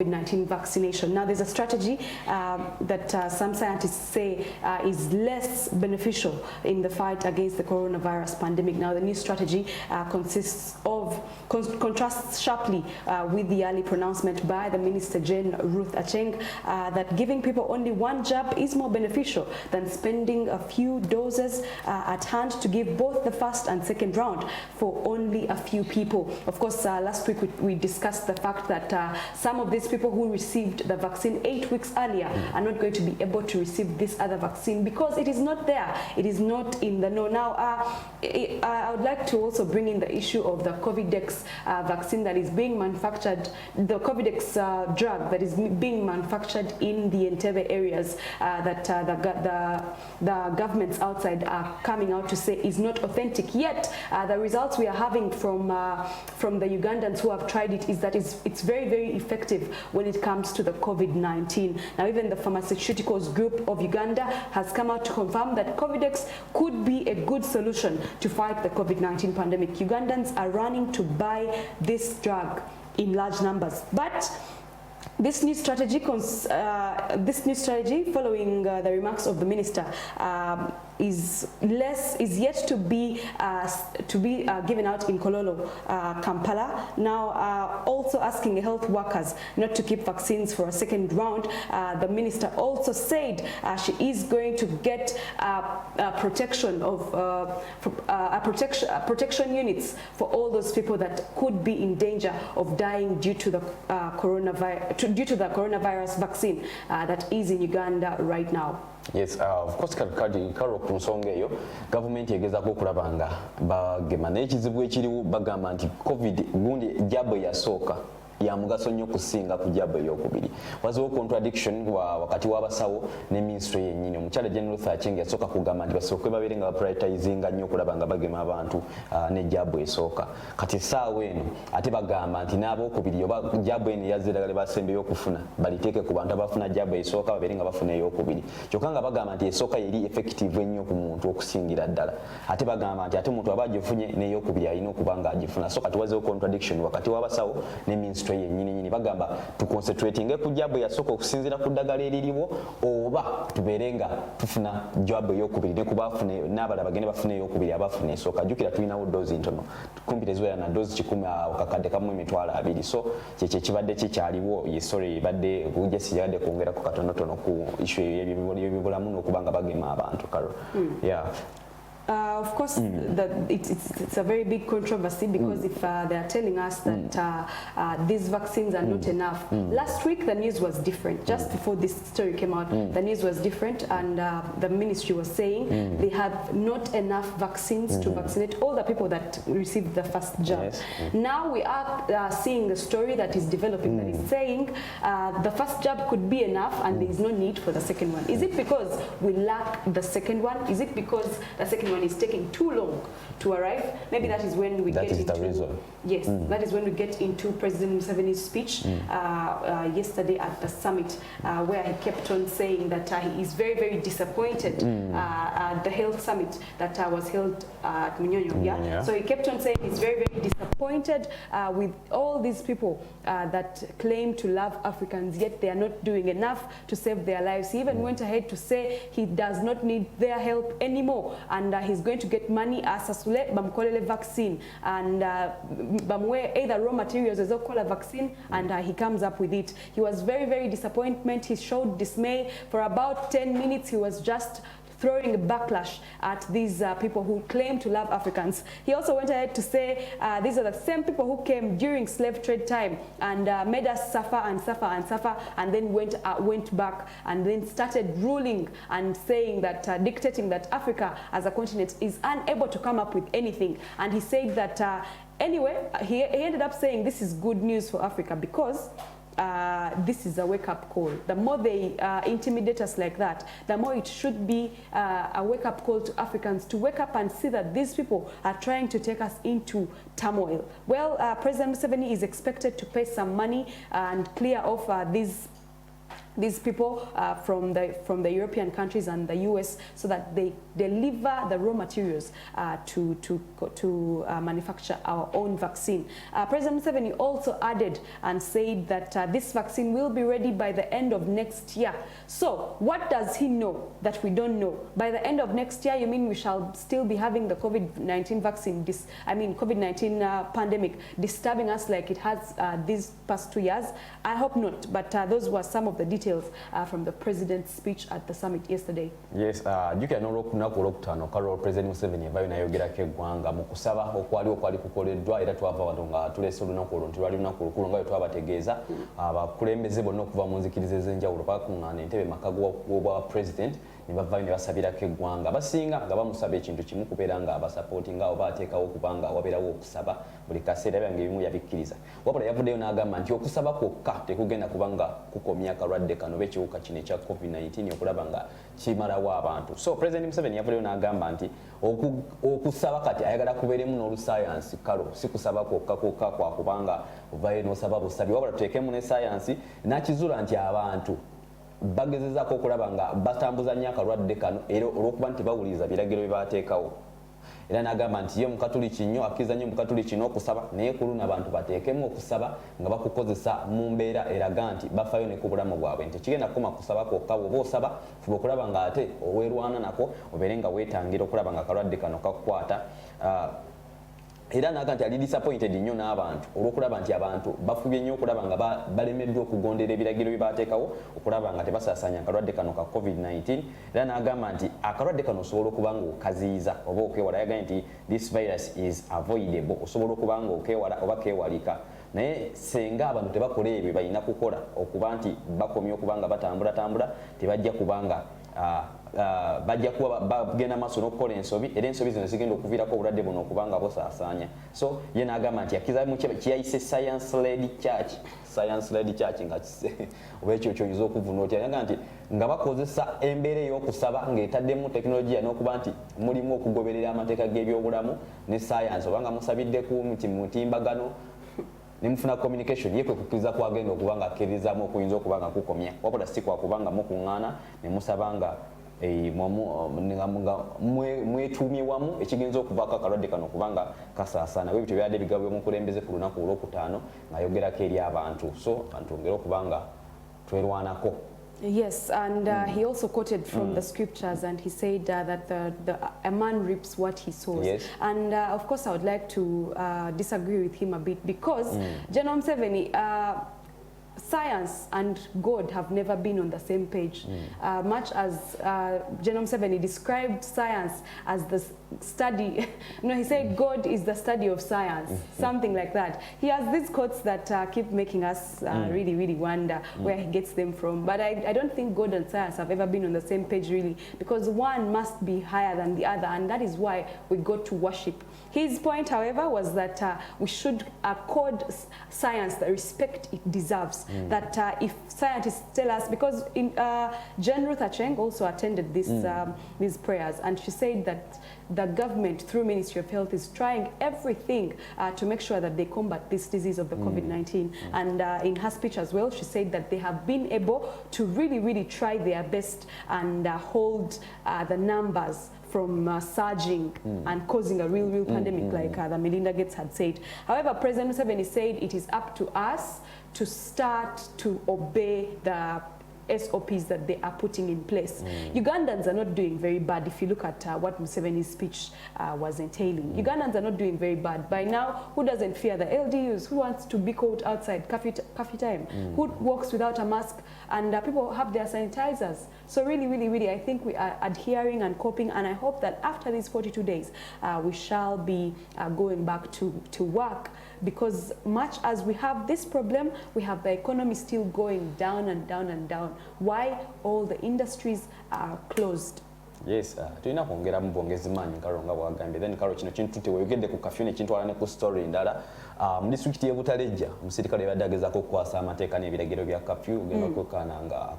COVID-19 vaccination. Now, there's a strategy that some scientists say is less beneficial in the fight against the coronavirus pandemic. Now, the new strategy contrasts sharply with the early pronouncement by the Minister Jane Ruth Acheng that giving people only one jab is more beneficial than spending a few doses at hand to give both the first and second round for only a few people. Of course, last week we discussed the fact that some of these people who received the vaccine 8 weeks earlier are not going to be able to receive this other vaccine because it is not there. It is not in the know. Now, I would like to also bring in the issue of the Covidex vaccine that is being manufactured, the Covidex drug that is being manufactured in the Entebbe areas that the governments outside are coming out to say is not authentic. Yet, the results we are having from the Ugandans who have tried it is that it's very, very effective when it comes to the COVID-19. Now, even the pharmaceuticals group of Uganda has come out to confirm that Covidex could be a good solution to fight the COVID-19 pandemic. Ugandans are running to buy this drug in large numbers. But this new strategy, following the remarks of the minister, is yet to be given out in Kololo, Kampala. Now, also asking health workers not to keep vaccines for a second round. The minister also said she is going to get protection units for all those people that could be in danger of dying due to the coronavirus vaccine that is in Uganda right now. Yes, of course, karo ku nsonga eyo government egezaako okulaba nga bagema n'ekizibu ekiriwo bagamba nti covid gundi jabo yasooka ya mugaso nnyo kusinga ku jabo ey'okubiri. Waziwo contradiction wakati w'abasawo ne ministry yennyini. Omukyala Jane Ruth Acheng yasooka kugamba nti basooke babeere nga baprioritizing nnyo okulaba nga bagema abantu ne jabo esooka. Kati saawa eno ate bagamba nti n'abookubiri oba jabo eno yazze ddagala basembeyo okufuna baliteeke ku bantu abafuna jabo esooka babeere nga bafuna ey'okubiri. Kyokka nga bagamba nti esooka yeri effective ennyo ku muntu okusingira ddala. Ate bagamba nti ate omuntu aba agifunye n'ey'okubiri alina okuba nga agifuna. So kati waziwo contradiction wakati w'abasawo ne ministry yennyini bagamba tuconcentrating ku jabo yasooka okusinziira ku ddagala eririwo oba tubeere nga tufuna jabo ey'okubiri ne kubafune n'abalala bagende bafune ey'okubiri abafuna esooka. Jjukira tulinawo doozi ntono kumpi teziwera na doozi 10 kakadde kamu emitwalo 2. So kyekyo kibadde kikyaliwo yesore ebadde ujesi yadde kwongera ku katonotono ku issue y'ebibulamu n'okuba nga bagema abantu karo. Yeah. Of course, it's a very big controversy because if they are telling us that these vaccines are not enough. Last week, the news was different. Just before this story came out, the news was different, and the ministry was saying they have not enough vaccines to vaccinate all the people that received the first jab. Yes. Now we are seeing the story that is developing that is saying the first jab could be enough and there is no need for the second one. Is it because we lack the second one? Is it because the second one is taking too long to arrive? Maybe that is when we get into the reason. Yes, that is when we get into President Museveni's speech yesterday at the summit, where he kept on saying that he is very, very disappointed at the health summit that was held at Munyonyo. Yeah? So he kept on saying he's very, very disappointed with all these people that claim to love Africans, yet they are not doing enough to save their lives. He even went ahead to say he does not need their help anymore, and he's going to get money as a bamkolele vaccine and bamwe either raw materials as a vaccine, and he comes up with it. He was very, very disappointed. He showed dismay for about 10 minutes. He was just throwing a backlash at these people who claim to love Africans. He also went ahead to say these are the same people who came during slave trade time and made us suffer and suffer and suffer, and then went back and then started ruling and saying that, dictating that Africa as a continent is unable to come up with anything. And he said that anyway, he ended up saying this is good news for Africa because this is a wake-up call. The more they intimidate us like that, the more it should be a wake-up call to Africans to wake up and see that these people are trying to take us into turmoil. Well, President Museveni is expected to pay some money and clear off these these people from the European countries and the US so that they deliver the raw materials to manufacture our own vaccine. President Museveni also added and said that this vaccine will be ready by the end of next year. So what does he know that we don't know? By the end of next year, you mean we shall still be having the COVID-19 vaccine, COVID-19 pandemic disturbing us like it has these past 2 years? I hope not, but those were some of the details from the president's speech at the summit yesterday. Yes, you can know President Museveni vayo nayogerako eggwanga mu kusaba okwali kukoleddwa era twava wano nga tuleese olunaku olwo nti lwali lunaku lukulu nga bwe twabategeeza abakulembeze bonna okuva mu nzikiriza ez'enjawulo bakuŋŋaana entebe maka g'obwa president ne bavaayo ne basabirako eggwanga abasinga nga bamusaba ekintu kimu kubeera nga abasapooti nga oba ateekawo okuba nga wabeerawo okusaba buli kaseera byange ebimu yabikkiriza wabula yavuddeyo n'agamba nti okusaba kwokka tekugenda kuba nga kukomya akalwadde kano oba ekiwuka kino ekya COVID-19 okulaba nga kimalawo abantu. So President Museveni yavuddeyo n'agamba nti okusaba kati ayagala kubeeremu n'olusayansi kalo si kusaba kwokka kwa kubanga ovaayo n'osaba busabi wabula tuteekemu ne sayansi n'akizuula nti abantu bagezezaako okulaba nga batambuza nnyo akalwadde kano era olw'okuba nti bawuliriza biragiro bye baateekawo era n'agamba nti ye mukatuliki nnyo akkiriza nnyo mukatuliki n'okusaba naye ku luno abantu bateekemu okusaba nga bakukozesa mu mbeera eraga nti bafaayo ne ku bulamu bwabwe nti kigenda kukoma kusaba kwokka bw'oba osaba fuba okulaba nga ate oweerwana nako obeere nga weetangira okulaba nga akalwadde kano kakukwata. Era naga nti ali disappointed nnyo n'abantu olw'okulaba nti abantu bafubye nnyo okulaba nga balemeddwa okugondera ebiragiro bye baateekawo okulaba nga tebasaasaanya akalwadde kano ka COVID-19 era n'agamba nti akalwadde kano osobola okuba nga okaziyiza oba okeewala yagambye nti this virus is avoidable osobola okuba nga okeewala oba keewalika naye senga abantu tebakola ebyo balina kukola okuba nti bakomye okuba nga batambulatambula tebajja kuba nga bajja kuba bagenda maaso n'okukola ensobi era ensobi zino zigenda okuviirako obulwadde buno okuba nga busaasaanya. So ye n'agamba nti akkiriza mu kyeyayise science-led church nga oba ekyo kyoyinza okuvuna otya yagamba nti nga bakozesa embeera ey'okusaba ng'etaddemu tekinologiya n'okuba nti mulimu okugoberera amateeka g'ebyobulamu ne science oba nga musabiddeku mu ntimbagano nemufuna communication ye kwe kukkiriza kwagenda okuba nga akkiririzaamu okuyinza okuba nga kukomya wabula si kwakuba nga mukuŋŋaana ne musaba nga mwetuumye wamu ekigenza okuvaako akalwadde kano kubanga kasaasaana bwe bityo byadde bigabwe mukulembeze ku lunaku olwokutaano ng'ayogerako eri abantu so antongere okuba nga twerwanako. Yes, and he also quoted from the scriptures and he said that a man reaps what he sows. Yes. And of course I would like to disagree with him a bit because General Museveni, science and God have never been on the same page. Much as General Museveni described science as the study, he said God is the study of science, something like that. He has these quotes that keep making us really, really wonder where he gets them from. But I don't think God and science have ever been on the same page really, because one must be higher than the other, and that is why we go to worship. His point, however, was that we should accord science the respect it deserves. That if scientists tell us, because Jen Ruth Acheng also attended these prayers, and she said that the government, through Ministry of Health, is trying everything to make sure that they combat this disease of the COVID-19. And in her speech as well, she said that they have been able to really, really try their best and hold the numbers from surging and causing a real pandemic like the Melinda Gates had said. However, President Museveni said it is up to us to start to obey the SOPs that they are putting in place. Ugandans are not doing very bad if you look at what Museveni's speech was entailing. Ugandans are not doing very bad. By now, who doesn't fear the LDUs? Who wants to be caught outside curfew time? Who walks without a mask? And people have their sanitizers. So really, really, really, I think we are adhering and coping, and I hope that after these 42 days, we shall be going back to work, because much as we have this problem, we have the economy still going down and down and down. Why? All the industries are closed. Yes, tulina kwongera mu bwongezi maanyi Karo nga bwagambye. Then Karo kino kintu teweyogedde ku kafyu ne kintwala ne ku story ndala. Mu disitulikiti y'e Butalejja omusirikale yabadde agezaako okukwasa amateeka n'ebiragiro bya kafyu genda kwekkaana nga